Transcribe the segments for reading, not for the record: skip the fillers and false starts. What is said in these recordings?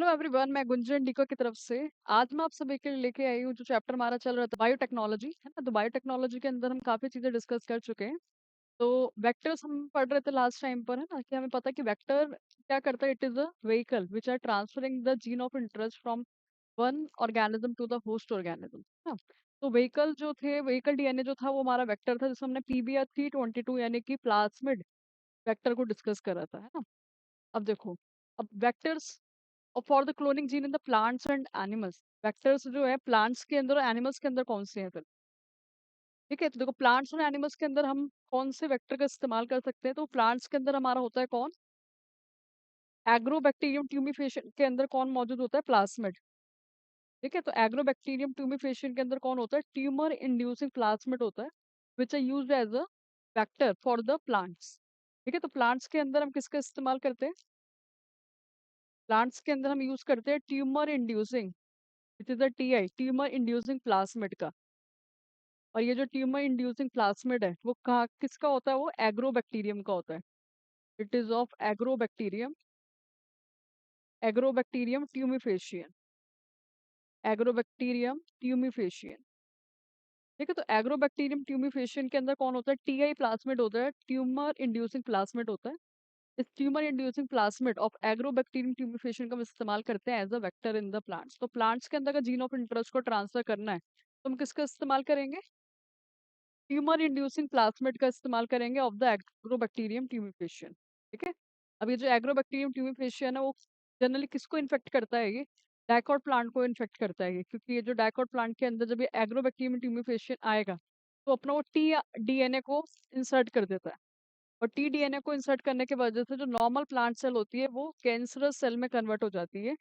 Hello everyone, मैं गुंजन डीको की तरफ से। आज मैं आप सभी के लिए लेके आई हूँ जो चैप्टर हमारा चल रहा था बायोटेक्नोलॉजी, है ना। तो बायोटेक्नोलॉजी के अंदर हम काफी चीजें डिस्कस कर चुके हैं। तो वेक्टर्स हम पढ़ रहे थे लास्ट टाइम पर, है ना, कि हमें पता है कि वेक्टर क्या करता है। It is a vehicle which are transferring the gene of interest from one organism to the host organism, है ना। तो व्हीकल जो थे, व्हीकल डीएनए जो था वो हमारा वेक्टर था, जिसमें हमने पीबीआर 322 यानी कि प्लाज्मिड वेक्टर को डिस्कस करा था, है ना। अब देखो, अब वेक्टर्स और for the cloning gene in the plants and animals, vectors जो है प्लांट्स के अंदर और एनिमल्स के अंदर कौन से हैं फिर। ठीक है, तो देखो प्लांट्स और एनिमल्स के अंदर हम कौन से वेक्टर का इस्तेमाल कर सकते हैं। तो प्लांट्स के अंदर हमारा होता है कौन, एग्रोबैक्टीरियम ट्यूमिफेशियन के अंदर कौन मौजूद होता है, प्लाज्मिड। ठीक है, तो एग्रोबैक्टीरियम ट्यूमिफेशियन के अंदर कौन होता है, ट्यूमर इंड्यूसिंग प्लाज्मिड होता है, which are used as a vector for the plants. ठीक है, तो प्लांट्स के अंदर हम किसका इस्तेमाल करते हैं, प्लांट्स के अंदर हम यूज करते हैं tumour inducing, it is a TI, tumour inducing plasmid का। और ये जो ट्यूमर इंड्यूसिंग प्लाज्मिड है वो कहाँ किसका होता है, वो एग्रोबैक्टीरियम का होता है। It is of agrobacterium, agrobacterium tumefaciens, agrobacterium tumefaciens. ठीक है, तो एग्रोबैक्टीरियम ट्यूमिफेशियन के अंदर कौन होता है, टीआई प्लाज्मिड होता है, ट्यूमर इंड्यूसिंग प्लाज्मिड होता है। इस tumour inducing plasmid of agrobacterium tumefaciens का हम इस्तेमाल करते हैं as a vector in the plants. तो प्लांट्स के अंदर का जीन ऑफ इंटरेस्ट को ट्रांसफर करना है तो हम किसका इस्तेमाल करेंगे, ट्यूमर इंड्यूसिंग प्लाज्मिड का इस्तेमाल करेंगे ऑफ द एग्रोबैक्टीरियम ट्यूमिफेशियन। ठीक है, अब ये जो एग्रोबैक्टीरियम ट्यूमिफेशियन है वो जनरली किसको इन्फेक्ट करता है, ये डाइकोट प्लांट को इन्फेक्ट करता है ये, क्योंकि ये जो डाइकोट प्लांट के अंदर जब ये एग्रोबैक्टीरियम ट्यूमिफेशियन आएगा तो अपना वो टी डीएनए को इंसर्ट कर देता है। और टी डीएनए को इंसर्ट करने की वजह से जो नॉर्मल प्लांट सेल होती है वो कैंसरस सेल में कन्वर्ट हो जाती है,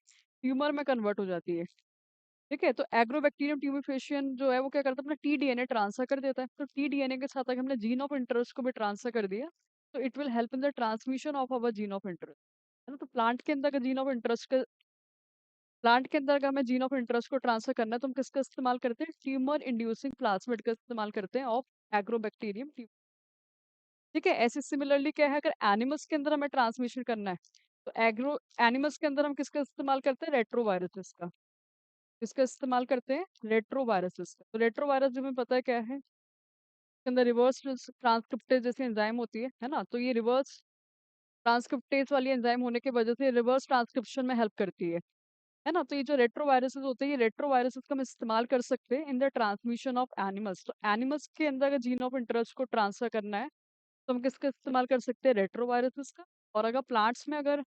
ट्यूमर में कन्वर्ट हो जाती है। ठीक है, तो एग्रोबैक्टीरियम ट्यूमिफेशियन जो है वो क्या करता है, अपना टी डीएनए ट्रांसफर कर देता है। तो टी डीएनए के साथ अगर हमने जीन ऑफ इंटरेस्ट को भी ट्रांसफर कर दिया तो it will help in the transmission of our gene of interest, है ना। तो प्लांट के अंदर का जीन ऑफ इंटरेस्ट का, प्लांट के अंदर का हमें जीन ऑफ इंटरेस्ट को ट्रांसफर करना है तो हम किसका इस्तेमाल करते हैं, ट्यूमर इंड्यूसिंग प्लाज्मिड का इस्तेमाल करते हैं ऑफ एग्रोबैक्टीरियम। ठीक है, ऐसे सिमिलरली क्या है, अगर एनिमल्स के अंदर हमें ट्रांसमिशन करना है तो एग्रो एनिमल्स के अंदर हम किसका इस्तेमाल करते हैं, रेट्रोवायरसेस का। किसका इस्तेमाल करते हैं, रेट्रोवायरसेस का। तो रेट्रोवायरस जो हमें पता है क्या है, इसके अंदर रिवर्स ट्रांसक्रिप्टेज जैसी एंजाइम होती है ना। तो ये रिवर्स ट्रांसक्रिप्टेज वाली एंजाइम होने की वजह से रिवर्स ट्रांसक्रिप्शन में हेल्प करती है ना। तो ये जो रेट्रोवायरसेस होते हैं, ये रेट्रोवायरसेस का हम इस्तेमाल कर सकते हैं in the transmission of animals. तो एनिमल्स के अंदर अगर जीन ऑफ इंटरेस्ट को ट्रांसफर करना है तो हम किसका इस्तेमाल कर सकते हैं, रेट्रोवायरसेस का। और अगर प्लांट्स में अगर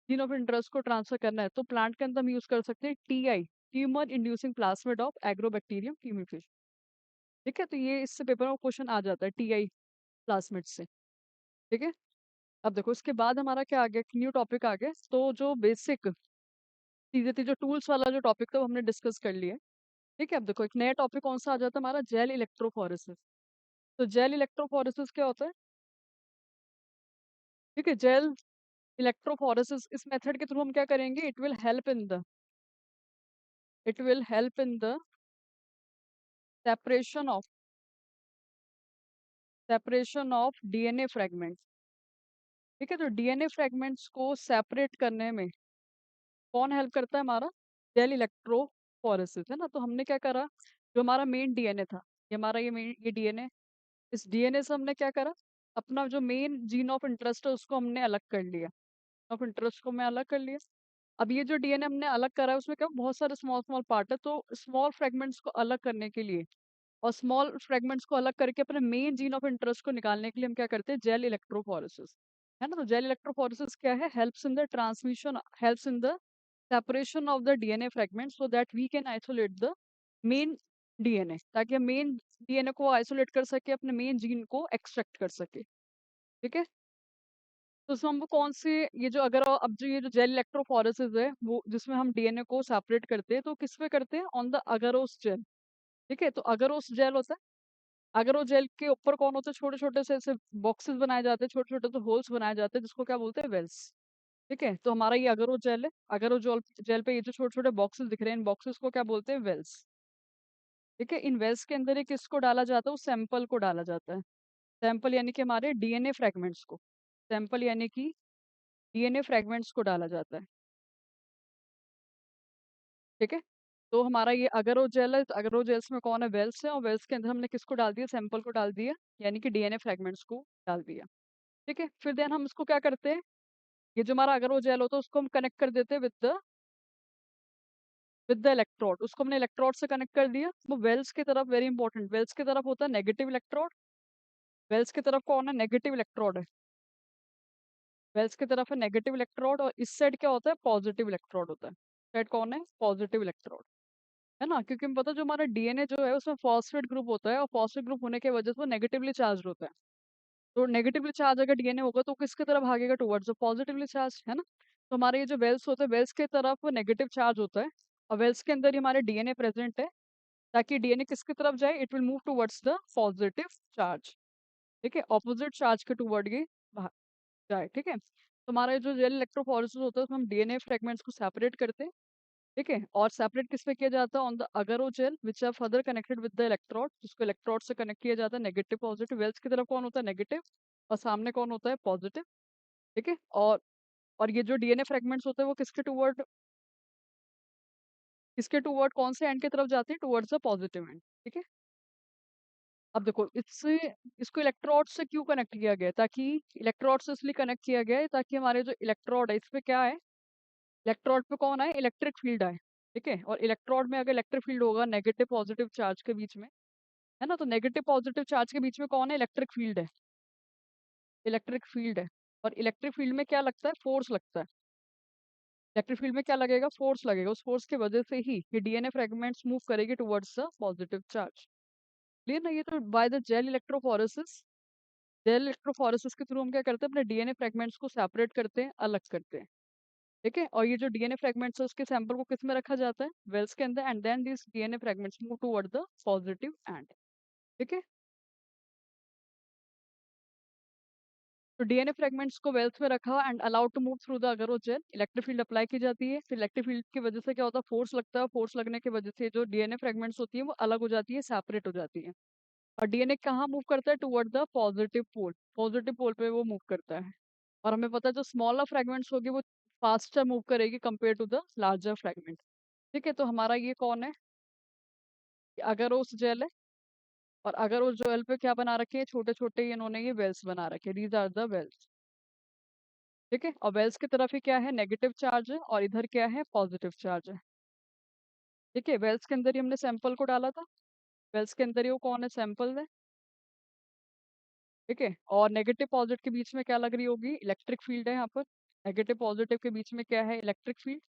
जीन ऑफ इंटरेस्ट को ट्रांसफर करना है तो प्लांट के अंदर हम यूज कर सकते हैं TI, tumour inducing plasmid of agrobacterium tumefaciens. ठीक है, तो ये इससे पेपर में क्वेश्चन आ जाता है टीआई प्लाज्मिड से। ठीक है, अब देखो इसके बाद हमारा क्या आ गया, न्यू टॉपिक आ गया। तो जो बेसिक चीजें थी, जो टूल्स वाला जो टॉपिक था वो हमने डिस्कस कर लिया। ठीक है, अब देखो एक नया टॉपिक कौन सा आ जाता है हमारा, जेल इलेक्ट्रोफोरेसिस। तो जेल इलेक्ट्रोफोरेसिस क्या होता है, ठीक है, जेल इलेक्ट्रोफोरेसिस इस मेथड के थ्रू हम क्या करेंगे, it will help in the separation of DNA fragments. ठीक है, तो डीएनए फ्रेगमेंट्स को सेपरेट करने में कौन हेल्प करता है, हमारा जेल इलेक्ट्रोफोरेसिस, है ना। तो हमने क्या करा, जो हमारा मेन डीएनए था, ये हमारा ये डीएनए, इस डीएनए से हमने क्या करा, अपना जो मेन जीन ऑफ इंटरेस्ट है उसको हमने अलग कर लिया, ऑफ इंटरेस्ट को मैं अलग कर लिया। अब ये जो डीएनए हमने अलग करा है उसमें क्या बहुत सारे स्मॉल स्मॉल पार्ट है, तो स्मॉल फ्रेगमेंट्स को अलग करने के लिए और स्मॉल फ्रेगमेंट्स को अलग करके अपने मेन जीन ऑफ इंटरेस्ट को निकालने के लिए हम क्या करते हैं, जेल इलेक्ट्रोफोरेसिस, है ना। तो जेल इलेक्ट्रोफोरेसिस क्या है, helps in the separation of the DNA fragment so that we can isolate the main DNA, ताकि हम मेन डीएनए को आइसोलेट कर सके, अपने मेन जीन को एक्सट्रैक्ट कर सके। ठीक है, तो उसमें हम कौन से, ये जो अगर अब जो ये जो जेल इलेक्ट्रोफोरेसिस है वो जिसमें हम डीएनए को सेपरेट करते हैं तो किस पे करते हैं, ऑन द अगरोस जेल। ठीक है, तो अगरोस जेल होता है, अगर वो जेल के ऊपर कौन होता है, छोटे छोटे से ऐसे बॉक्सेस बनाए जाते हैं, छोटे छोटे से होल्स बनाए जाते हैं, जिसको क्या बोलते हैं, वेल्स। ठीक है, तो हमारा ये अगर वो जेल है, अगर वो जेल पे ये जो छोटे छोटे बॉक्सेस दिख रहे हैं, इन बॉक्सेस को क्या बोलते हैं, वेल्स। ठीक है, इन वेल्स के अंदर ये किसको डाला जाता है, उस सैंपल को डाला जाता है। सैंपल यानी कि हमारे डीएनए फ्रेगमेंट्स को, सैंपल यानी कि डीएनए फ्रेगमेंट्स को डाला जाता है। ठीक है। तो हमारा ये अगरोजेल है, अगरोजेल्स में कौन है, वेल्स है, और वेल्स के अंदर हमने किसको डाल दिया, सैंपल को डाल दिया, यानी कि डीएनए फ्रेगमेंट्स को डाल दिया। ठीक है, फिर देन हम इसको क्या करते हैं, ये जो हमारा अगरोजेल होता है उसको हम कनेक्ट कर देते हैं विद द इलेक्ट्रोड, उसको हमने इलेक्ट्रोड से कनेक्ट कर दिया। वो वेल्स की तरफ, वेरी इंपॉर्टेंट, वेल्स की तरफ होता है नेगेटिव इलेक्ट्रोड, वेल्स की तरफ कौन है, नेगेटिव इलेक्ट्रोड है, वेल्स की तरफ है नेगेटिव इलेक्ट्रोड, और इस साइड क्या होता है, पॉजिटिव इलेक्ट्रोड होता है। साइड कौन है, पॉजिटिव इलेक्ट्रोड, है ना, क्योंकि हमें पता है जो हमारा डीएनए जो है उसमें फॉस्फेट ग्रुप होता है, और फॉस्फेट ग्रुप होने की वजह से वो नेगेटिवली चार्ज होता है। तो नेगेटिवली चार्ज अगर डीएनए होगा तो किसकी तरफ भागेगा, टुवर्ड्स पॉजिटिवली चार्ज, है ना। तो हमारे ये जो वेल्स होते हैं, वेल्स की तरफ नेगेटिव चार्ज होता है, और वेल्स के अंदर ही हमारे डीएनए प्रेजेंट है, ताकि डीएनए किसकी तरफ जाए, it will move towards the positive charge. ठीक है, ऑपोजिट चार्ज के टुवर्ड ये जाए। ठीक है, तो हमारा ये जो जेल इलेक्ट्रोफोरेसिस होता है उसमें हम डीएनए फ्रेगमेंट्स को सेपरेट करते हैं। ठीक है, और सेपरेट किस में किया जाता है, on the agarose gel which are further connected with the electrode, जिसको इलेक्ट्रोड से कनेक्ट किया जाता है, नेगेटिव पॉजिटिव, वेल्स की तरफ कौन होता है, नेगेटिव, और सामने कौन होता है, पॉजिटिव। ठीक है, और ये जो डीएनए फ्रेगमेंट्स होते हैं वो किसके टूवर्ड कौन से एंड की तरफ जाते हैं, टूवर्ड्स द पॉजिटिव एंड। ठीक है, अब देखो इससे, इसको इलेक्ट्रोड से क्यों कनेक्ट किया गया है, ताकि इलेक्ट्रोड से इसलिए कनेक्ट किया गया है ताकि हमारे जो इलेक्ट्रोड है इस पे क्या है, इलेक्ट्रोड पे कौन है, इलेक्ट्रिक फील्ड है। ठीक है, और इलेक्ट्रोड में अगर इलेक्ट्रिक फील्ड होगा नेगेटिव पॉजिटिव चार्ज के बीच में, है ना, तो नेगेटिव पॉजिटिव चार्ज के बीच में कौन है, इलेक्ट्रिक फील्ड है, इलेक्ट्रिक फील्ड है। और इलेक्ट्रिक फील्ड में क्या लगता है, फोर्स लगता है। इलेक्ट्रिक फील्ड में क्या लगेगा, फोर्स लगेगा, उस फोर्स की वजह से ही ये डीएनए फ्रेगमेंट्स मूव करेगी towards the positive charge. Clear ना, ये तो by the gel electrophoresis, gel electrophoresis के थ्रू हम क्या करते हैं, अपने डीएनए फ्रेगमेंट्स को सेपरेट करते हैं, अलग करते हैं। ठीक है, और ये जो डीएनए फ्रेगमेंट्स है उसके सैंपल को किस में रखा जाता है, वेल्स के अंदर, and then this DNA fragments move toward the positive end. ठीक है, तो डीएनए फ्रेगमेंट्स को वेल्स में रखा and allowed to move through the agarose gel, electric field apply की जाती है, फिर इलेक्ट्रिक फील्ड की वजह से क्या होता है, फोर्स लगता है, फोर्स लगने की वजह से जो डीएनए फ्रेगमेंट्स होती है वो अलग हो जाती है, सेपरेट हो जाती है। और डीएनए कहाँ मूव करता है, टुवर्ड द पॉजिटिव पोल पे वो मूव करता है। और हमें पता है जो स्मॉलर फ्रेगमेंट्स होगी वो फास्टर मूव करेगी compare to the larger fragment. ठीक है, तो हमारा ये कौन है, अगरोस जेल है, और अगरोस जेल पे क्या बना रखे हैं, छोटे छोटे इन्होंने ये वेल्स बना रखे, दीज आर द वेल्स। ठीक है, और वेल्स की तरफ ही क्या है, नेगेटिव चार्ज है, और इधर क्या है, पॉजिटिव चार्ज है। ठीक है, वेल्स के अंदर ही हमने सैंपल को डाला था, वेल्स के अंदर ही वो कौन है, सैंपल है। ठीक है, और नेगेटिव पॉजिटिव के बीच में क्या लग रही होगी, इलेक्ट्रिक फील्ड है यहाँ पर, नेगेटिव पॉजिटिव के बीच में क्या है, इलेक्ट्रिक फील्ड,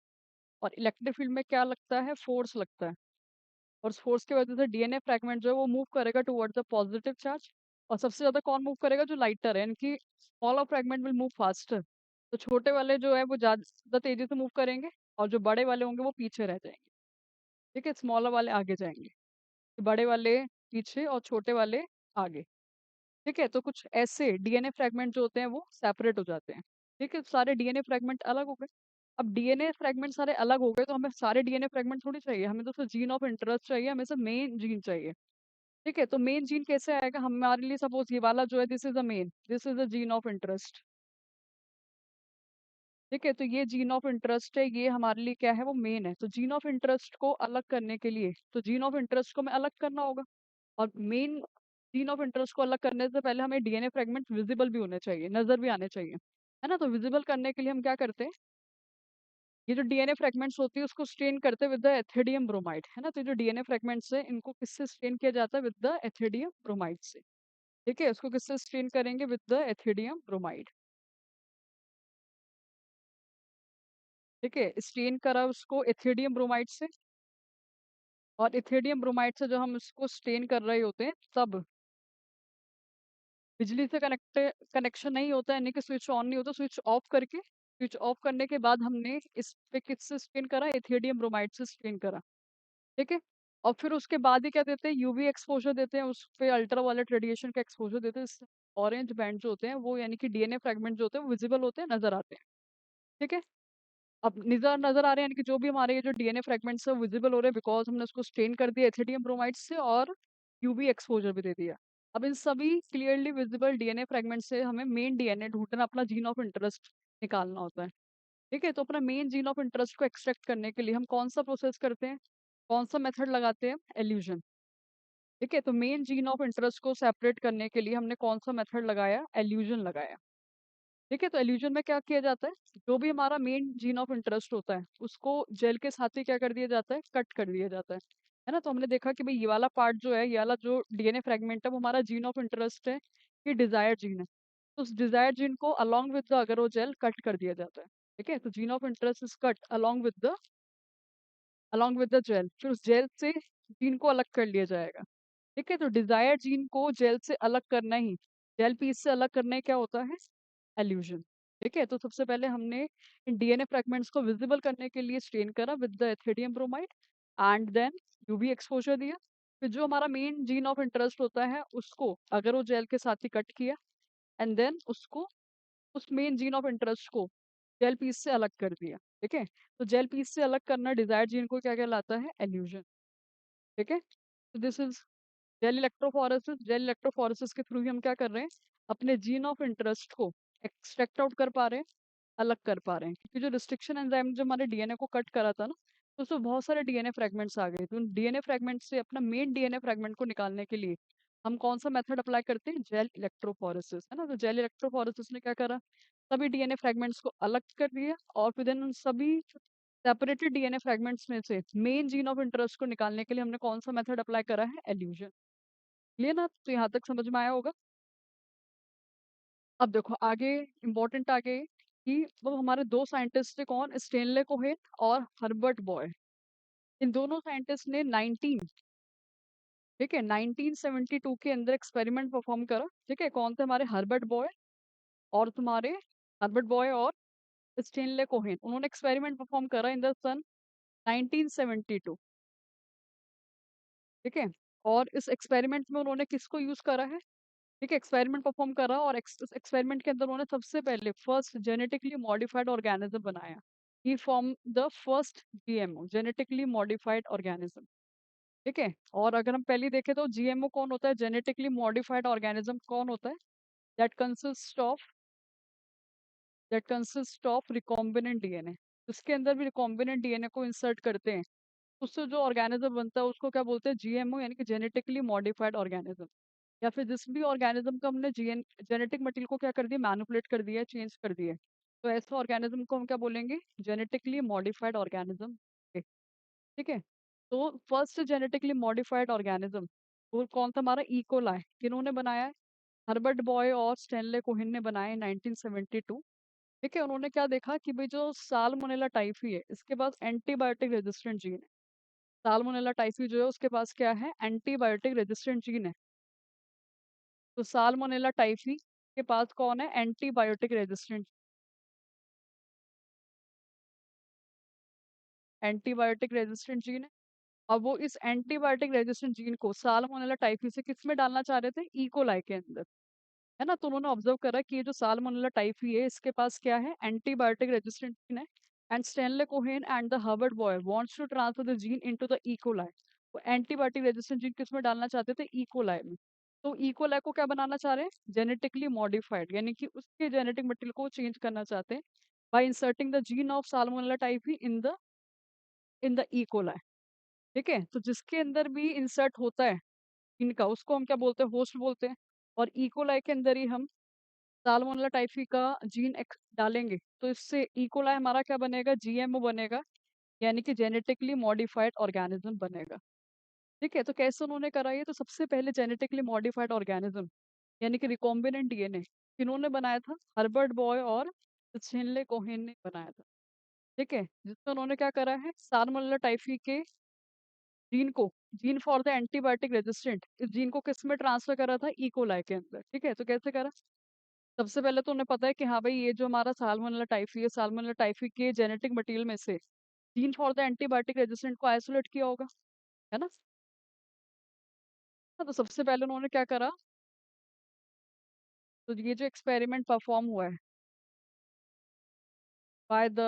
और इलेक्ट्रिक फील्ड में क्या लगता है, फोर्स लगता है, और उस फोर्स की वजह से डीएनए फ्रेगमेंट जो है वो मूव करेगा टुवर्ड द पॉजिटिव चार्ज। और सबसे ज्यादा कौन मूव करेगा, जो लाइटर है, यानी smaller fragment will move faster, तो छोटे वाले जो है वो ज्यादा तेजी से मूव करेंगे, और जो बड़े वाले होंगे वो पीछे रह जाएंगे। ठीक है, स्मॉलर वाले आगे जाएंगे, बड़े वाले पीछे और छोटे वाले आगे। ठीक है, तो कुछ ऐसे डीएनए फ्रेगमेंट जो होते हैं वो सेपरेट हो जाते हैं। ठीक है, सारे डीएनए फ्रेगमेंट अलग हो गए। अब डीएनए फ्रेगमेंट सारे अलग हो गए तो हमें सारे डीएनए फ्रेगमेंट थोड़ी चाहिए, हमें तो सिर्फ जीन ऑफ इंटरेस्ट चाहिए, हमें सिर्फ मेन जीन चाहिए। ठीक है, तो मेन जीन कैसे आएगा, हमारे लिए सपोज ये वाला जो है, this is the main, this is the gene of interest. ठीक है, तो ये जीन ऑफ इंटरेस्ट है, ये हमारे लिए क्या है, वो मेन है। तो जीन ऑफ इंटरेस्ट को अलग करने के लिए, तो जीन ऑफ इंटरेस्ट को हमें अलग करना होगा, और मेन जीन ऑफ इंटरेस्ट को अलग करने से पहले हमें डीएनए फ्रेगमेंट विजिबल भी होने चाहिए, नजर भी आने चाहिए, है ना। तो विजिबल करने के लिए हम क्या करते हैं, ये जो डीएनए फ्रेगमेंट्स होती है उसको स्टेन करते हैं विद द एथिडियम ब्रोमाइड, है ना। तो जो डीएनए फ्रेगमेंट्स है इनको किससे स्टेन किया जाता है, विद द एथिडियम ब्रोमाइड से। ठीक है, उसको किससे स्टेन करेंगे, विद द एथिडियम ब्रोमाइड। ठीक है, स्टेन करा उसको एथिडियम ब्रोमाइड से, और इथेडियम ब्रोमाइड से जो हम इसको स्टेन कर रहे होते हैं तब बिजली से कनेक्शन नहीं होता है, यानी कि स्विच ऑन नहीं होता, स्विच ऑफ करके, स्विच ऑफ करने के बाद हमने इस पे किससे स्टेन करा, इथेडियम ब्रोमाइड से स्टेन करा। ठीक है, और फिर उसके बाद ही क्या देते हैं, यूवी एक्सपोजर देते हैं, उस पे अल्ट्रा वायलेट रेडिएशन का एक्सपोजर देते हैं, ऑरेंज बैंड जो होते हैं वो, यानी कि डीएनए फ्रेगमेंट जो होते हैं वो विजिबल होते हैं, नजर आते हैं। ठीक है, अब नजर नजर आ रहे हैं, यानी कि जो भी हमारे ये जो डीएनए फ्रेगमेंट्स है विजिबल हो रहे हैं, बिकॉज हमने उसको स्टेन कर दिया एथिडियम ब्रोमाइड से, और यूवी एक्सपोजर भी दे दिया। अब इन सभी क्लियरली विजिबल डीएनए फ्रेगमेंट से हमें मेन डीएनए ढूंढना, अपना जीन ऑफ इंटरेस्ट निकालना होता है। ठीक है, तो अपना मेन जीन ऑफ इंटरेस्ट को एक्सट्रैक्ट करने के लिए हम कौन सा प्रोसेस करते हैं, कौन सा मेथड लगाते हैं, एल्यूजन। ठीक है, तो मेन जीन ऑफ इंटरेस्ट को सेपरेट करने के लिए हमने कौन सा मेथड लगाया, एल्यूजन लगाया। ठीक है, तो एल्यूजन में क्या किया जाता है, जो भी हमारा मेन जीन ऑफ इंटरेस्ट होता है उसको जेल के साथ ही क्या कर दिया जाता है, कट कर दिया जाता है ना। तो हमने देखा कि भाई ये वाला पार्ट जो है, ये वाला जो डीएनए फ्रेगमेंट है वो हमारा जीन ऑफ इंटरेस्ट है, ये डिजायर्ड जीन है। तो उस डिजायर्ड जीन को अलोंग विद द अगर वो जेल कट कर दिया जाता है। ठीक है, तो gene of interest is cut along with the gel, फिर उस जेल से जीन को अलग कर लिया जाएगा। ठीक है, तो डिजायर्ड जीन को जेल से अलग करना ही, जेल पीस से अलग करना ही क्या होता है, एल्यूजन। ठीक है, तो सबसे पहले हमने इन डीएनए फ्रैगमेंट्स को विजिबल करने के लिए स्टेन करा with the ethidium bromide and then UV exposure दिया। फिर जो हमारा मेन जीन ऑफ इंटरेस्ट होता है उसको अगर वो जेल के साथ ही कट किया एंड देन उसको, उस मेन जीन ऑफ इंटरेस्ट को जेल पीस से अलग कर दिया। ठीक है, तो जेल पीस से अलग करना डिजायर्ड जीन को क्या कहलाता है, एल्यूजन। ठीक है, तो this is gel electrophoresis. Gel electrophoresis के थ्रू ही हम क्या कर रहे हैं, अपने जीन ऑफ इंटरेस्ट को एक्सट्रैक्ट आउट कर पा रहे हैं, अलग कर पा रहे हैं। क्योंकि जो रिस्ट्रिक्शन एंजाइम जो हमारे डीएनए को कट करा था ना, तो उसमें बहुत सारे डीएनए फ्रेगमेंट्स आ गए। तो उन डीएनए फ्रेगमेंट से अपना मेन डीएनए फ्रेगमेंट को निकालने के लिए हम कौन सा मेथड अप्लाई करते हैं, जेल इलेक्ट्रोफोरेसिस, है ना। तो जेल इलेक्ट्रोफोरेसिस ने क्या करा, सभी डीएनए फ्रेगमेंट्स को अलग कर दिया और फिर देन उन सभी सेपरेटेड डीएनए फ्रेगमेंट्स में से मेन जीन ऑफ इंटरेस्ट को निकालने के लिए हमने कौन सा मेथड अप्लाई करा है, एल्यूजन। क्लियर ना, तो यहाँ तक समझ में आया होगा। अब देखो आगे, इम्पोर्टेंट आगे कि वो हमारे दो साइंटिस्ट थे, कौन, स्टेनले कोहेन और हर्बर्ट बॉय। इन दोनों साइंटिस्ट ने 19, ठीक है, 1972 के अंदर एक्सपेरिमेंट परफॉर्म करा। ठीक है, कौन थे हमारे, हर्बर्ट बॉय और तुम्हारे, हर्बर्ट बॉय और स्टेनले कोहेन, उन्होंने एक्सपेरिमेंट परफॉर्म करा इन द सन 1972। ठीक है, और इस एक्सपेरिमेंट में उन्होंने किसको यूज करा है, ठीक है, एक्सपेरिमेंट परफॉर्म करा और एक्सपेरिमेंट के अंदर उन्होंने सबसे पहले फर्स्ट जेनेटिकली मॉडिफाइड ऑर्गेनिज्म बनाया। He form the first GMO, genetically modified organism. ठीक है, और अगर हम पहले देखें तो जीएमओ कौन होता है, जेनेटिकली मॉडिफाइड ऑर्गेनिज्म कौन होता है, that consist of recombinant DNA. इसके अंदर भी रिकॉम्बिनेंट डीएनए को इंसर्ट करते हैं, उससे जो ऑर्गेनिज्म बनता है उसको क्या बोलते हैं, जीएमओ, यानी कि जेनेटिकली मॉडिफाइड ऑर्गेनिज्म। या फिर जिस भी ऑर्गेनिज्म का हमने जेनेटिक मटेरियल को क्या कर दिया, मैनिपुलेट कर दिया, चेंज कर दिया, तो ऐसे ऑर्गेनिज्म को हम क्या बोलेंगे, जेनेटिकली मॉडिफाइड ऑर्गेनिज्म। ठीक है, तो फर्स्ट जेनेटिकली मॉडिफाइड ऑर्गेनिज्म वो कौन था, हमारा इकोलाई। किन्होंने बनाया है, हर्बर्ट बॉय और स्टेनले कोहेन ने बनाया 1972। ठीक है, उन्होंने क्या देखा कि भाई जो साल्मोनेला टाइफी है इसके पास एंटीबायोटिक रेजिस्टेंट जीन है। साल्मोनेला टाइफी जो है उसके पास क्या है, एंटीबायोटिक रेजिस्टेंट जीन है। तो साल्मोनेला टाइफी के पास कौन है, antibiotic resistant, antibiotic resistant gene है। अब वो इस एंटीबायोटिक रेजिस्टेंट जीन को साल्मोनेला टाइफी से किस में डालना चाह रहे थे, इकोलाई के अंदर, है ना। तो उन्होंने ऑब्जर्व करा कि ये जो साल्मोनेला टाइफी है इसके पास क्या है, एंटीबायोटिक रेजिस्टेंट जीन है। And Stanley Cohen and the Herbert Boyer wants to transfer the gene into the E coli. वो एंटीबायोटिक रेजिस्टेंट जीन किस में डालना चाहते थे, इकोलाई में। तो इकोलाई को क्या बनाना चाह रहे हैं, जेनेटिकली मॉडिफाइड, यानी कि उसके जेनेटिक मटेरियल को चेंज करना चाहते हैं bye inserting the gene of salmonella typhi in the E coli. ठीक है, तो जिसके अंदर भी इंसर्ट होता है इनका, उसको हम क्या बोलते हैं, होस्ट बोलते हैं। और इकोलाई के अंदर ही हम साल्मोनेला टाइफी का जीन डालेंगे, तो इससे इकोलाई हमारा क्या बनेगा, जीएमओ बनेगा, यानी कि जेनेटिकली मॉडिफाइड ऑर्गेनिज्म बनेगा। ठीक है, तो कैसे उन्होंने करा ये, तो सबसे पहले जेनेटिकली मॉडिफाइड ऑर्गेनिज्म यानी कि रिकॉम्बिनेंट डीएनए किन्होंने बनाया था, हर्बर्ट बॉय और स्टेनले कोहेन ने बनाया था। ठीक है, जिसमें उन्होंने क्या करा है, साल्मोनेला टाइफी के जीन को, gene for the antibiotic resistant, इस जीन को किस में ट्रांसफर करा था, इकोलाई के अंदर। ठीक है, तो कैसे करा, सबसे पहले तो उन्हें पता है कि हाँ भाई ये जो हमारा साल्मोनेला टाइफी है, साल्मोनेला टाइफी के जेनेटिक मटेरियल में से gene for the antibiotic resistant को आइसोलेट किया होगा, है ना। तो सबसे पहले उन्होंने क्या करा, तो ये जो एक्सपेरिमेंट परफॉर्म हुआ है बाय द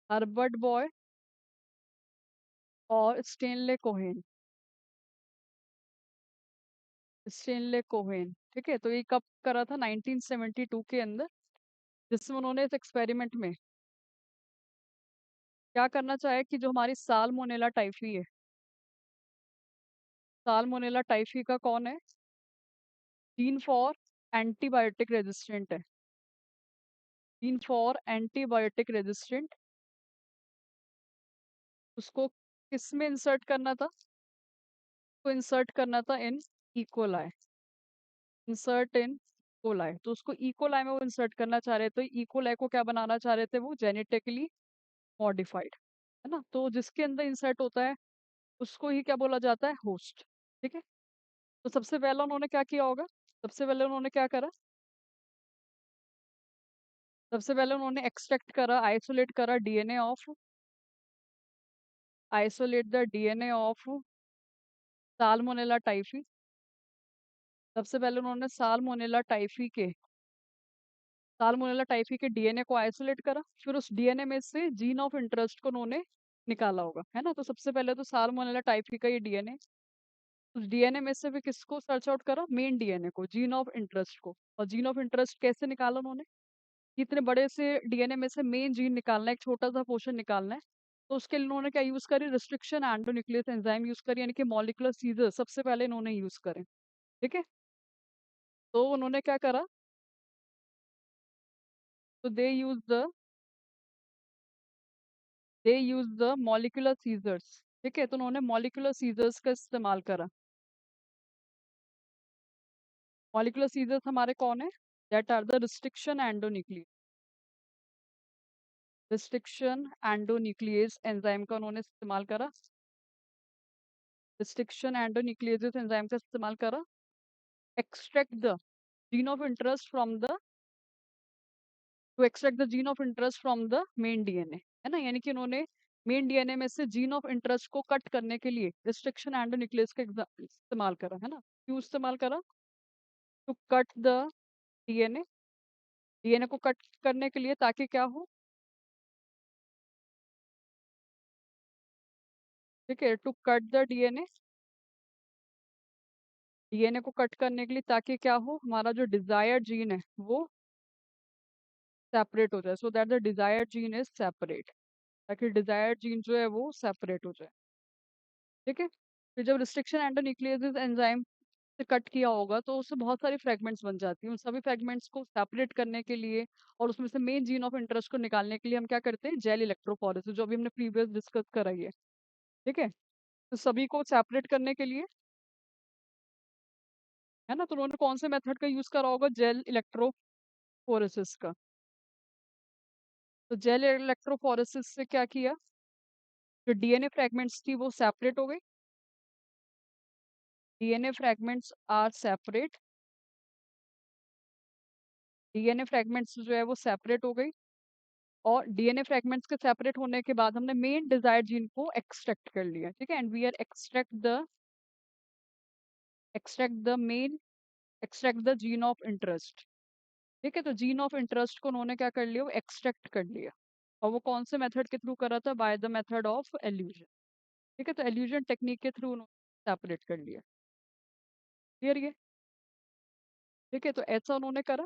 हर्बर्ट बॉय और स्टेनले कोहेन। ठीक है, तो ये कब करा था, 1972 के अंदर। जिसमें उन्होंने इस एक्सपेरिमेंट में क्या करना चाहे कि जो हमारी साल्मोनेला टाइफी है, साल्मोनेला टाइफी का कौन है, जीन फॉर एंटीबायोटिक रेजिस्टेंट है, जीन फॉर एंटीबायोटिक रेजिस्टेंट, उसको किस में इंसर्ट करना था, उसको इंसर्ट करना था in E coli, insert in coli. तो उसको इकोलाई में वो इंसर्ट करना चाह रहे थे, इकोलाई को क्या बनाना चाह रहे थे वो, जेनेटिकली मॉडिफाइड, है ना। तो जिसके अंदर इंसर्ट होता है उसको ही क्या बोला जाता है, होस्ट। ठीक है। तो सबसे पहला उन्होंने क्या किया होगा, सबसे पहले उन्होंने क्या करा, सबसे पहले उन्होंने एक्सट्रैक्ट करा, आइसोलेट करा DNA of, isolate the DNA of salmonella typhi. सबसे पहले उन्होंने साल्मोनेला टाइफी के डीएनए को आइसोलेट करा, फिर उस डीएनए में से जीन ऑफ इंटरेस्ट को उन्होंने निकाला होगा, है ना। तो सबसे पहले तो साल्मोनेला टाइफी का ये डीएनए, उस डीएनए में से भी किसको सर्च आउट करा, मेन डीएनए को, जीन ऑफ इंटरेस्ट को। और जीन ऑफ इंटरेस्ट कैसे निकाला उन्होंने, इतने बड़े से डीएनए में से मेन जीन निकालना है, एक छोटा सा पोर्शन निकालना है। तो उसके लिए उन्होंने क्या यूज करी, रिस्ट्रिक्शन एंडोन्यूक्लियस एंजाइम यूज करी, यानी कि मॉलिक्यूलर सीजर सबसे पहले इन्होंने यूज करे। ठीक है। तो उन्होंने क्या करा, तो दे यूज द मॉलिक्यूलर सीजर्स। ठीक है। तो उन्होंने मॉलिक्यूलर सीजर्स का इस्तेमाल करा। मॉलिक्यूलर सीजर्स हमारे कौन है, that are the restriction endonuclease, restriction endonuclease enzyme का उन्होंने इस्तेमाल करा, रिस्ट्रिक्शन एंडोन्यूक्लियस एंजाइम का इस्तेमाल करा, extract the gene of interest from the, to extract the gene of interest from the main DNA, है ना। यानी कि उन्होंने मेन डीएनए में से जीन ऑफ इंटरेस्ट को कट करने के लिए रिस्ट्रिक्शन एंडोन्यूक्लियस का इस्तेमाल करा, है ना। क्यों इस्तेमाल करा, to cut the DNA, DNA को कट करने के लिए, ताकि क्या हो, ठीक है, to cut the DNA, DNA को कट करने के लिए ताकि क्या हो, हमारा जो डिजायर्ड जीन है वो सेपरेट हो जाए, so that the desired gene is separate, ताकि डिजायर्ड जीन जो है वो सेपरेट हो जाए। ठीक है। फिर जब रिस्ट्रिक्शन एंडोन्यूक्लियोसिस एंजाइम से कट किया होगा तो उससे बहुत सारी फ्रेगमेंट्स बन जाती हैं, उन सभी फ्रेगमेंट्स को सेपरेट करने के लिए और उसमें से मेन जीन ऑफ इंटरेस्ट को निकालने के लिए हम क्या करते हैं, जेल इलेक्ट्रोफोरेसिस, जो अभी हमने प्रीवियस डिस्कस करा ही है। ठीक है। तो सभी को सेपरेट करने के लिए, है ना, तो उन्होंने कौन से मेथड का यूज करा होगा, जेल इलेक्ट्रोफोरेसिस का। तो जेल इलेक्ट्रोफोरेसिस से क्या किया, जो डीएनए फ्रेगमेंट्स थी वो सेपरेट हो गई, DNA fragments are separate, DNA fragments जो है वो सेपरेट हो गई। और डीएनए फ्रेगमेंट्स के सेपरेट होने के बाद हमने मेन डिजायर्ड जीन को एक्सट्रैक्ट कर लिया। ठीक है। And we are extract the gene of interest. ठीक है। तो जीन ऑफ इंटरेस्ट को उन्होंने क्या कर लिया, वो एक्सट्रैक्ट कर लिया। और वो कौन से मेथड के थ्रू करा था, by the method of elution. ठीक है। तो एल्यूजन टेक्निक के थ्रू उन्होंने सेपरेट कर लिया। क्लियर ये। ठीक है। तो ऐसा उन्होंने करा,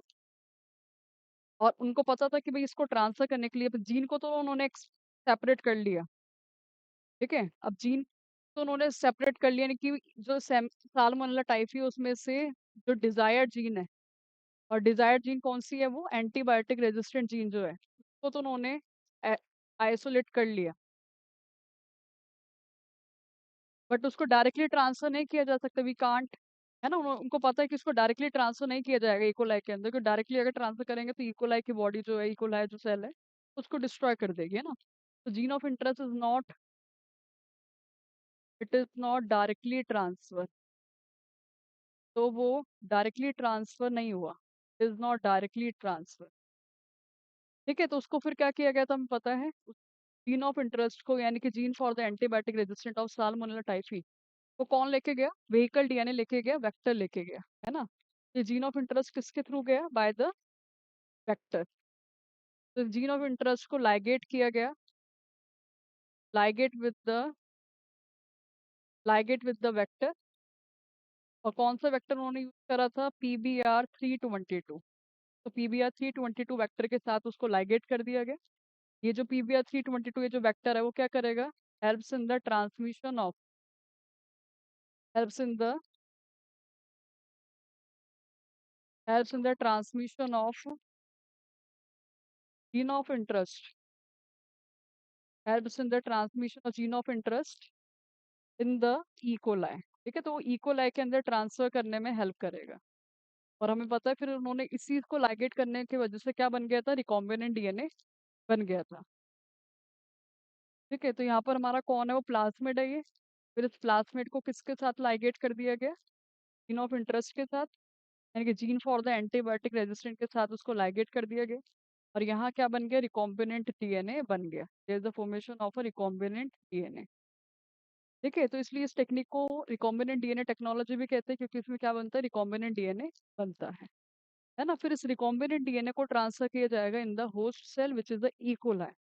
और उनको पता था कि भाई इसको ट्रांसफर करने के लिए जीन को तो उन्होंने सेपरेट कर लिया। ठीक है। अब जीन तो उन्होंने सेपरेट कर लिया, यानी कि जो साल्मोनेला टाइफी है उसमें से जो डिजायर्ड जीन है, और डिजायर्ड जीन कौन सी है, वो एंटीबायोटिक रेजिस्टेंट जीन जो है, उसको तो उन्होंने आइसोलेट कर लिया। बट उसको डायरेक्टली ट्रांसफर नहीं किया जा सकता, वी कांट, है ना। उनको पता है कि इसको डायरेक्टली ट्रांसफर नहीं किया जाएगा इकोलाई के अंदर, क्योंकि डायरेक्टली अगर ट्रांसफर करेंगे तो इकोलाई की बॉडी जो है, इकोलाई जो सेल है उसको डिस्ट्रॉय कर देगी, है ना। तो gene of interest is not, it is not directly transfer, तो वो डायरेक्टली ट्रांसफर नहीं हुआ, इज नॉट डायरेक्टली ट्रांसफर। ठीक है। तो उसको फिर क्या किया गया था, हमें पता है, जीन ऑफ इंटरेस्ट को, यानी कि gene for the antibiotic resistant of salmonella typhi, वो कौन लेके गया, व्हीकल डीएनए लेके गया, वेक्टर लेके गया, है ना। ये जीन ऑफ इंटरेस्ट किसके थ्रू गया, बाय द वेक्टर। तो जीन ऑफ इंटरेस्ट को लाइगेट किया गया, ligate with the ligate with the vector. और कौन सा वेक्टर उन्होंने यूज करा था, PBR 322, तो PBr322 वेक्टर के साथ उसको लाइगेट कर दिया गया। ये जो PBr322 ये जो वेक्टर है वो क्या करेगा, helps in the transmission of helps in the helps in the transmission of gene of interest helps in the transmission of gene of interest in the E coli. ठीक है, तो वो इकोलाई के अंदर ट्रांसफर करने में हेल्प करेगा। और हमें पता है फिर उन्होंने इस चीज को लाइगेट करने की वजह से क्या बन गया था, रिकॉम्बिनेंट डीएनए बन गया था। ठीक है, तो यहाँ पर हमारा कौन है, वो प्लाज्मिड है ये। फिर इस प्लाज्मिड को किसके साथ लाइगेट कर दिया गया, जीन ऑफ इंटरेस्ट के साथ, यानी कि gene for the antibiotic resistant के साथ उसको लाइगेट कर दिया गया। और यहाँ क्या बन गया, रिकॉम्बिनेंट डीएनए बन गया। There is the formation of a recombinant DNA. ठीक है, तो इसलिए इस टेक्निक को रिकॉम्बिनेंट डीएनए टेक्नोलॉजी भी कहते हैं, क्योंकि इसमें क्या बनता है, रिकॉम्बिनेंट डीएनए बनता है ना। फिर इस रिकॉम्बिनेंट डीएनए को ट्रांसफर किया जाएगा in the host cell which is the E coli.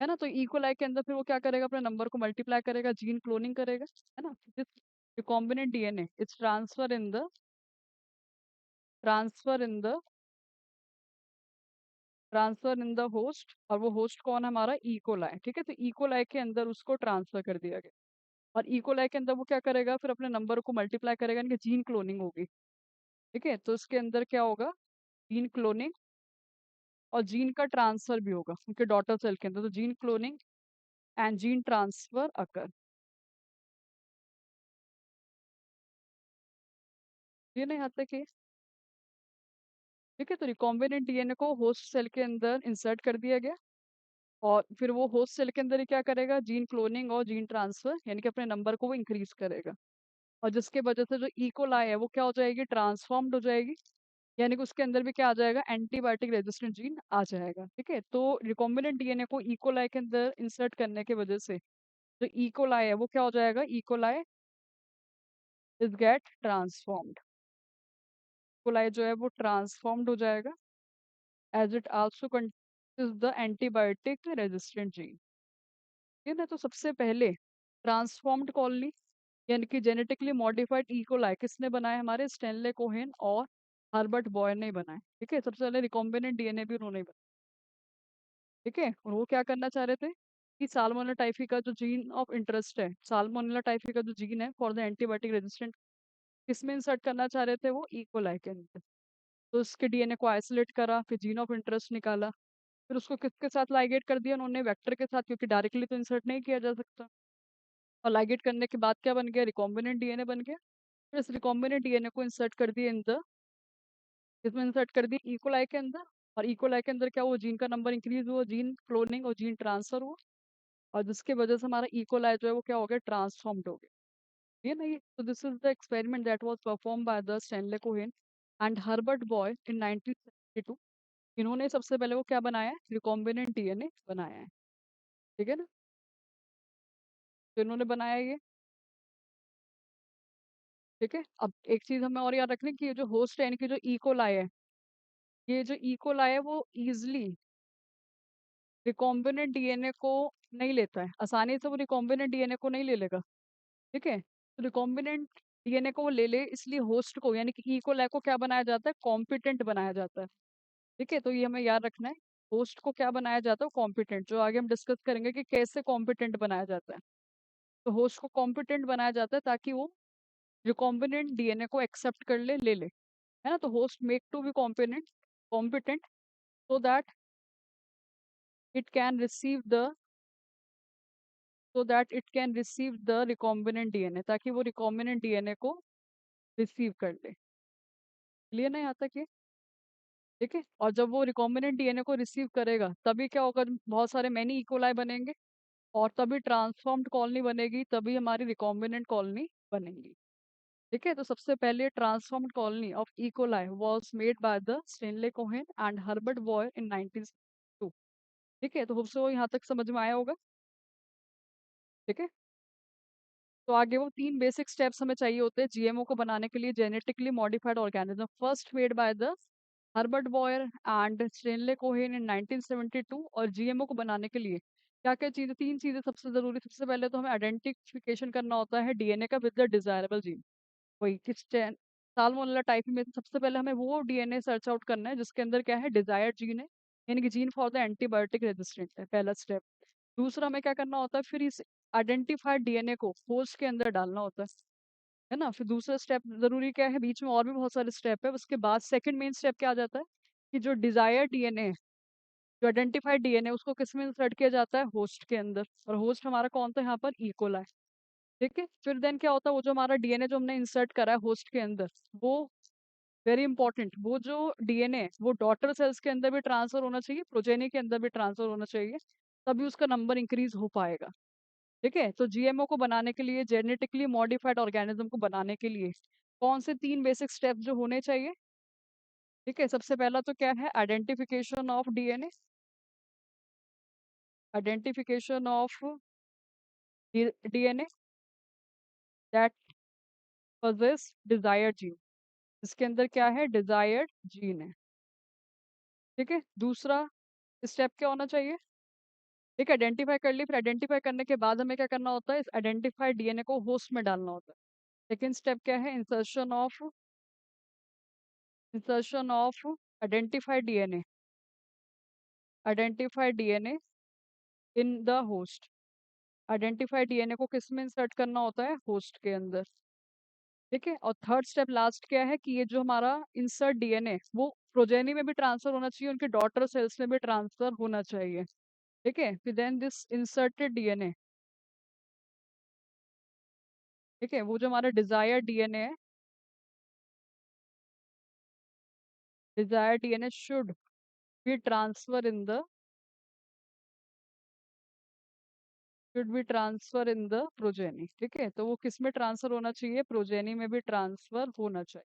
है ना, तो इकोलाई के अंदर फिर वो क्या करेगा, अपने नंबर को मल्टीप्लाई करेगा, जीन क्लोनिंग करेगा। है ना, this recombinant DNA it's transfer in the transfer in the host, और वो होस्ट कौन है, हमारा इकोलाई। ठीक है, तो इकोलाई के अंदर उसको ट्रांसफर कर दिया गया। और इकोलाई के अंदर वो क्या करेगा, फिर अपने नंबर को मल्टीप्लाई करेगा, यानी कि जीन क्लोनिंग होगी। ठीक है, तो इसके अंदर क्या होगा, जीन क्लोनिंग और जीन का ट्रांसफर भी होगा उनके डॉटर सेल के अंदर। तो gene cloning and gene transfer occur, ये नहीं आता कि। ठीक है, तो रिकॉम्बिनेंट डीएनए को होस्ट सेल के अंदर इंसर्ट कर दिया गया। और फिर वो होस्ट सेल के अंदर ही क्या करेगा, जीन क्लोनिंग और जीन ट्रांसफर, यानी कि अपने नंबर को वो इंक्रीज करेगा। और जिसके वजह से जो इकोलाई है वो क्या हो जाएगी, ट्रांसफॉर्म्ड हो जाएगी। यानी कि उसके अंदर भी क्या आ जाएगा, एंटीबायोटिक रेजिस्टेंट जीन आ जाएगा। ठीक है, तो रिकॉम्बिनेंट डीएनए को इकोलाई के अंदर इंसर्ट करने की वजह से जो इकोलाई है वो क्या हो जाएगा, E coli is get transformed. E coli जो है वो ट्रांसफॉर्म्ड हो जाएगा, as it also contains the antibiotic resistant gene. ये ना, तो सबसे पहले ट्रांसफॉर्म्ड कॉलोनी यानी कि जेनेटिकली मॉडिफाइड इकोलाई किसने बनाया, हमारे स्टेनले कोहेन और हर्बर्ट बॉयर ने बनाए। ठीक है, सबसे पहले रिकॉम्बिनेंट डीएनए भी उन्होंने बनाया। ठीक है, और वो क्या करना चाह रहे थे कि साल्मोनेला टाइफी का जो जीन ऑफ इंटरेस्ट है, साल्मोनेला टाइफी का जो जीन है फॉर द एंटीबायोटिक रेजिस्टेंट, किसमें इंसर्ट करना चाह रहे थे, वो इकोलाई के अंदर। तो उसके डीएनए को आइसोलेट करा, फिर जीन ऑफ इंटरेस्ट निकाला, फिर उसको किसके साथ लाइगेट कर दिया उन्होंने, वेक्टर के साथ, क्योंकि डायरेक्टली तो इंसर्ट नहीं किया जा सकता। और लाइगेट करने के बाद क्या बन गया, रिकॉम्बिनेंट डीएनए बन गया। फिर इस रिकॉम्बिनेंट डीएनए को इंसर्ट कर दिया इन द इसमें इंसर्ट कर दिया इकोलाई के अंदर। और इकोलाई के अंदर क्या हुआ, जीन का नंबर इंक्रीज हुआ, जीन क्लोनिंग और जीन ट्रांसफर हुआ। और जिसके वजह से हमारा इकोलाई जो है वो क्या हो गया, ट्रांसफॉर्म्ड हो गया। ये नहीं, तो this is the experiment that was perform by the Stanley Cohen and Herbert boy in 1972। इन्होंने सबसे पहले वो क्या बनाया है, रिकॉम्बिनेंट डीएनए बनाया है। ठीक है ना, तो इन्होंने बनाया ये। ठीक है, अब एक चीज हमें और याद रखनी कि ये जो होस्ट है, यानी कि जो इकोलाई है, ये जो इकोलाई है वो इजिली रिकॉम्बिनेंट डीएनए को नहीं लेता है, आसानी से वो रिकॉम्बिनेंट डीएनए को नहीं ले लेगा। ठीक है, तो रिकॉम्बिनेंट डीएनए को वो ले ले, इसलिए होस्ट को यानी कि इकोलाई को क्या बनाया जाता है, कॉम्पिटेंट बनाया जाता है। ठीक है, तो ये हमें याद रखना है, होस्ट को क्या बनाया जाता है, कॉम्पिटेंट, जो आगे हम डिस्कस करेंगे कि कैसे कॉम्पिटेंट बनाया जाता है। तो होस्ट को कॉम्पिटेंट बनाया जाता है ताकि वो रिकॉम्बिनेंट डीएनए को एक्सेप्ट कर ले ले। है ना, तो host make to be competent competent so that it can receive the recombinant DNA, ताकि वो रिकॉम्बिनेंट डीएनए को रिसीव कर ले। क्लियर नहीं आता कि। ठीक है, और जब वो रिकॉम्बिनेंट डीएनए को रिसीव करेगा तभी क्या होगा, बहुत सारे मैनी इकोलाई बनेंगे, और तभी ट्रांसफॉर्म्ड कॉलोनी बनेगी, तभी हमारी रिकॉम्बिनेंट कॉलोनी बनेगी। ठीक है, तो सबसे पहले transformed colony of E coli was made by the Stanley Cohen and Herbert Boyer in 1962। ठीक है, तो होप सो यहाँ तक समझ में आया होगा। ठीक है, तो आगे वो तीन बेसिक स्टेप्स हमें चाहिए होते हैं जीएमओ को बनाने के लिए, genetically modified organism, first made by the Herbert Boyer and Stanley Cohen in 1972। और जीएमओ को बनाने के लिए क्या क्या चीजें, तीन चीजें सबसे जरूरी, सबसे पहले तो हमें आइडेंटिफिकेशन करना होता है डीएनए का विद द डिजायरेबल जीन। वही किस साल्मोनेला टाइफी में सबसे पहले हमें वो डीएनए सर्च आउट करना है जिसके अंदर क्या है, डिजायर्ड जीन है, यानी कि gene for the antibiotic resistant है, पहला स्टेप। दूसरा हमें क्या करना होता है, फिर इस आइडेंटिफाइड डीएनए को होस्ट के अंदर डालना होता है ना। फिर दूसरा स्टेप जरूरी क्या है, बीच में और भी बहुत सारे स्टेप है, उसके बाद सेकंड मेन स्टेप क्या आ जाता है कि जो डिजायर्ड डीएनए है, जो आइडेंटिफाइड डीएनए, उसको किस में इंसर्ट किया जाता है, होस्ट के अंदर। और होस्ट हमारा कौन था यहाँ पर, इकोला। ठीक है, फिर देन क्या होता है, वो जो हमारा डीएनए जो हमने इंसर्ट करा है होस्ट के अंदर, वो वेरी इंपॉर्टेंट, वो जो डीएनए वो डॉटर सेल्स के अंदर भी ट्रांसफर होना चाहिए, प्रोजेनी के अंदर भी ट्रांसफर होना चाहिए, तभी उसका नंबर इंक्रीज हो पाएगा। ठीक है, तो जीएमओ को बनाने के लिए, जेनेटिकली मॉडिफाइड ऑर्गेनिज्म को बनाने के लिए कौन से 3 बेसिक स्टेप जो होने चाहिए। ठीक है, सबसे पहला तो क्या है, identification of DNA, identification of DNA that possess desired gene, इसके अंदर क्या है, डिजायर्ड जीन है। ठीक है, दूसरा स्टेप क्या होना चाहिए, ठीक है, आइडेंटिफाई कर ली, फिर आइडेंटिफाई करने के बाद हमें क्या करना होता है, इस आइडेंटिफाइड डीएनए को होस्ट में डालना होता है। सेकेंड स्टेप क्या है, insertion of identified DNA, identified DNA in the host, identified DNA को किस में इंसर्ट करना होता है, होस्ट के अंदर। ठीक है, और थर्ड स्टेप लास्ट क्या है कि ये जो हमारा इंसर्ट डीएनए वो प्रोजेनी में भी ट्रांसफर होना चाहिए, उनके डॉटर सेल्स में भी ट्रांसफर होना चाहिए। ठीक है, फिर देन दिस इंसर्टेड डीएनए, ठीक है, वो जो हमारा डिजायर डीएनए है, desire DNA should be transfer in the progeny. ठीक है, तो वो किस में ट्रांसफर होना चाहिए, प्रोजेनी में भी ट्रांसफर होना चाहिए।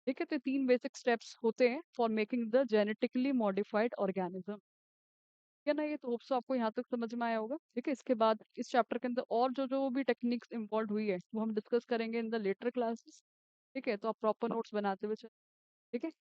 ठीक है, तो 3 बेसिक स्टेप्स होते हैं for making the genetically modified organism. है ना, ये तो होप्स आपको यहाँ तक समझ में आया होगा। ठीक है, इसके बाद इस चैप्टर के अंदर और जो जो भी टेक्निक्स इन्वॉल्व हुई है वो हम डिस्कस करेंगे इन द लेटर क्लासेस। ठीक है, तो आप प्रॉपर नोट्स बनाते हुए चलिए। ठीक है।